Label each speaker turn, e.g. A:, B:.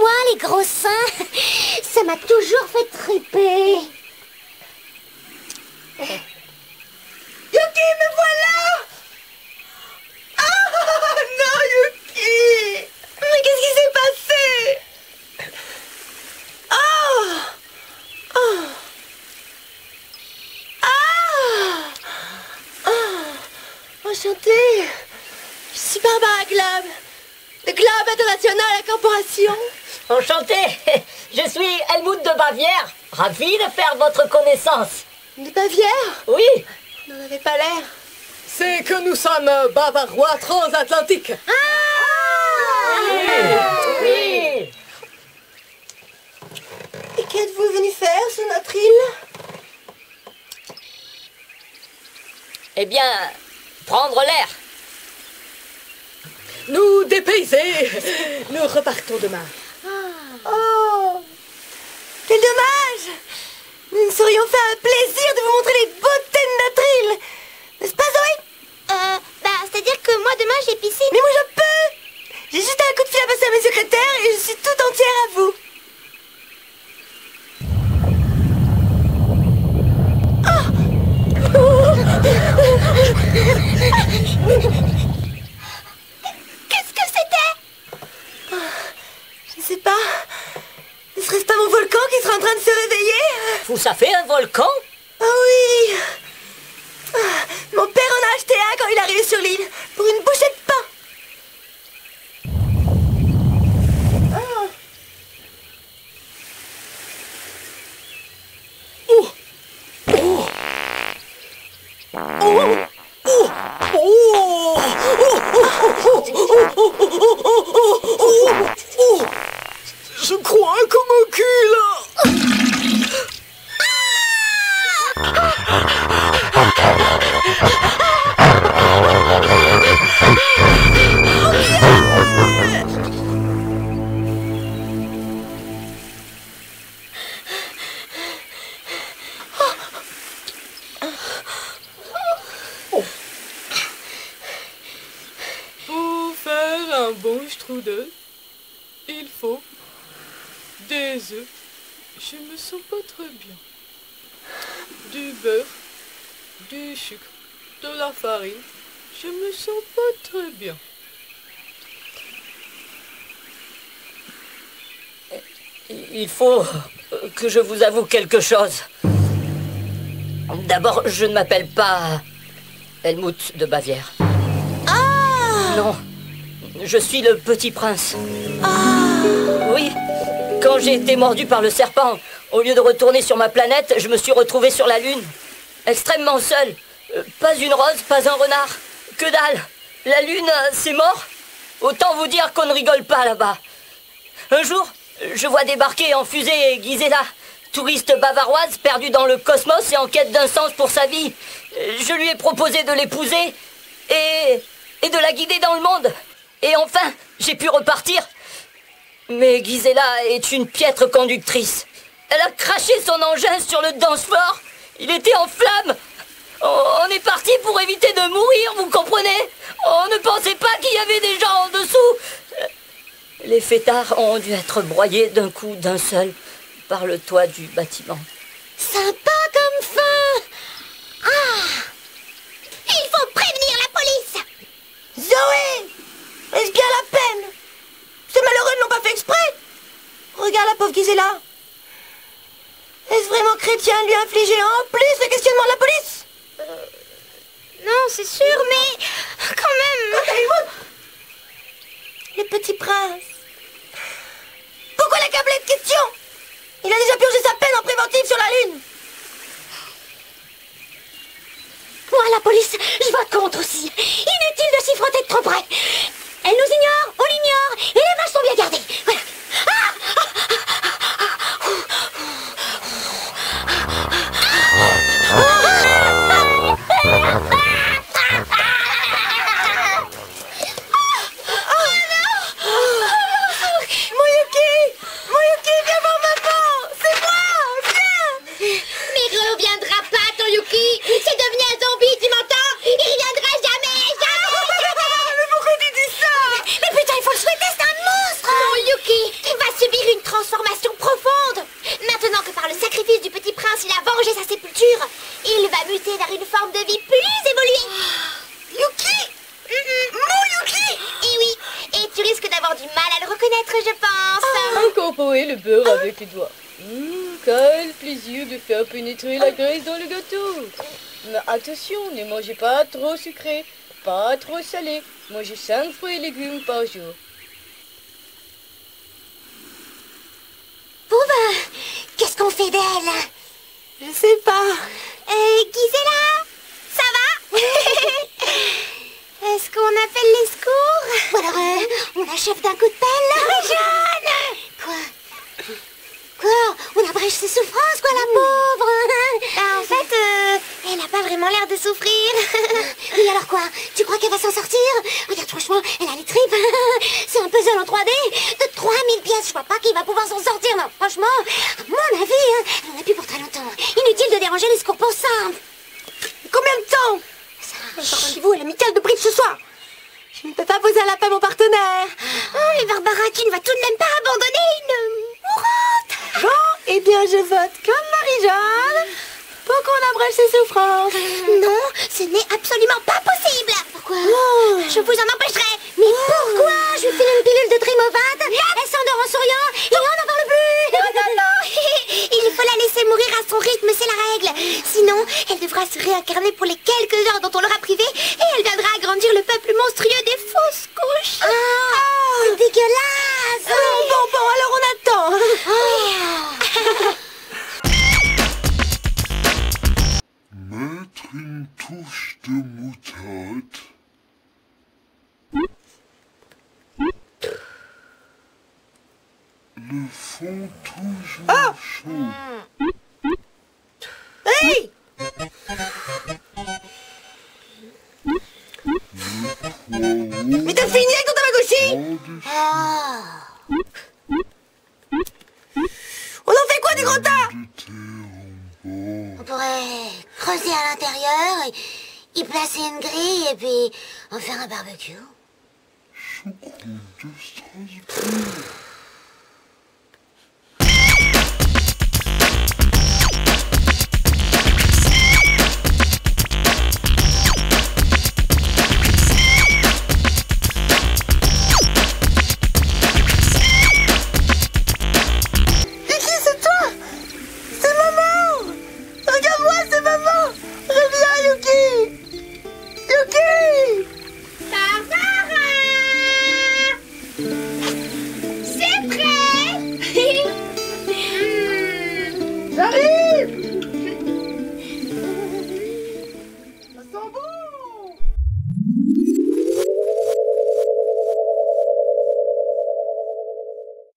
A: toi, les gros seins. Ça m'a toujours fait triper.
B: Yuki, me voilà! Ah non, Yuki! Mais qu'est-ce qui s'est passé? Oh! Oh! Ah! Oh! Enchantée! Je suis Barbara Glab, de Glab International Corporation.
C: Enchanté, je suis Helmut de Bavière. Ravi de faire votre connaissance.
B: De Bavière?
C: Oui.
B: Vous n'en avez pas l'air.
D: C'est que nous sommes bavarois transatlantiques.
C: Oui.
B: Et qu'êtes-vous venu faire sur notre île?
C: Eh bien, prendre l'air.
D: Nous dépayser. Nous repartons demain.
B: Oh! Quel dommage! Nous nous serions fait un plaisir de vous montrer les beautés de notre île. N'est-ce pas, Zoé?
A: C'est-à-dire que moi, demain, j'ai piscine.
B: Mais moi, je peux! J'ai juste un coup de fil à passer à mes secrétaires et je suis tout entière à vous.
A: Qu'est-ce que c'était?
B: Je ne sais pas. Ne serait-ce pas mon volcan qui serait en train de se réveiller?
C: Vous savez un volcan?
B: Ah oui! Mon père en a acheté un quand il est arrivé sur l'île, pour une bouchée de pain.
D: Je crois que mon cul là. Pour faire un bon strudel, il faut des œufs. Je me sens pas très bien. Du beurre, du sucre, de la farine. Je me sens pas très bien.
C: Il faut que je vous avoue quelque chose. D'abord, je ne m'appelle pas Helmut de Bavière. Non, je suis le petit prince. Oui, quand j'ai été mordu par le serpent, au lieu de retourner sur ma planète, je me suis retrouvé sur la Lune. Extrêmement seul. Pas une rose, pas un renard. Que dalle. La Lune, c'est mort. Autant vous dire qu'on ne rigole pas là-bas. Un jour, je vois débarquer en fusée Gisela, touriste bavaroise perdue dans le cosmos et en quête d'un sens pour sa vie. Je lui ai proposé de l'épouser et de la guider dans le monde. Et enfin, j'ai pu repartir. Mais Gisela est une piètre conductrice. Elle a craché son engin sur le dance floor. Il était en flammes. On est parti pour éviter de mourir, vous comprenez? On ne pensait pas qu'il y avait des gens en dessous. Les fêtards ont dû être broyés d'un coup d'un seul par le toit du bâtiment.
A: Sympa comme fin. Il faut prévenir la police.
B: Zoé! Est-ce bien la peine? Ces malheureux ne l'ont pas fait exprès. Regarde la pauvre Gisela. Est-ce vraiment chrétien de lui infliger en plus le questionnement de la police?
A: Non, c'est sûr, mais quand même.
B: Le petit prince. Pourquoi l'accabler de questions? Il a déjà purgé sa peine en préventive sur la Lune.
A: Moi, la police, je vote contre aussi. Inutile de s'y frotter de trop près. Elle nous ignore, on l'ignore, et les vaches sont bien gardées. Voilà.
B: Moyuki, viens voir maman. C'est moi, viens.
A: Mais reviendra pas, ton Yuki. C'est devenu un zombie, tu m'entends? Il reviendra jamais, jamais.
B: Mais pourquoi tu dis ça?
A: Mais putain, peut-être, je pense.
D: Incorporer le beurre avec les doigts. Quel plaisir de faire pénétrer la graisse dans le gâteau. Mais attention, ne mangez pas trop sucré, pas trop salé. Mangez 5 fruits et légumes par jour.
A: Bon ben, qu'est-ce qu'on fait d'elle?
B: Je sais pas.
A: Gisela, ça va? Est-ce qu'on appelle les secours? Ou alors, on achève d'un coup de pelle? Jeanne! Quoi? On abrège ses souffrances, quoi, la pauvre? En fait, elle n'a pas vraiment l'air de souffrir. Oui, alors quoi? Tu crois qu'elle va s'en sortir? Regarde, franchement, elle a les tripes. C'est un puzzle en 3D de 3000 pièces. Je vois pas qu'il va pouvoir s'en sortir. Non, franchement, à mon avis, elle en a plus pour très longtemps. Inutile de déranger les secours pour ça.
B: Combien de temps? J'ai un rendez-vous à l'amicale de bridge ce soir. Je ne peux pas poser à la fin mon partenaire.
A: Oh, mais Barbara, tu ne vas tout de même pas abandonner une mourante.
B: Bon, eh bien je vote comme Marie-Jeanne pour qu'on abrège ses souffrances.
A: Non, ce n'est absolument pas possible. Pourquoi? Je vous en empêcherai. Mais pourquoi? Je lui file une pilule de Trimovate, elle s'endort en souriant et on n'en parle plus. Non. Il faut la laisser mourir à son rythme, c'est la règle. Sinon, elle devra se réincarner pour les quelques heures dont on l'aura privée et elle viendra agrandir le peuple monstrueux des fausses couches. C'est dégueulasse.
B: Bon, alors on attend.
E: Mettre une touche de moutarde. Le fond toujours chaud.
B: Hey! Mais t'as fini avec ton Tamagotchi? On en fait quoi des gros tas?
A: On pourrait creuser à l'intérieur et y placer une grille et puis en faire un barbecue.
E: Choucroute de Strasbourg.
B: J'arrive!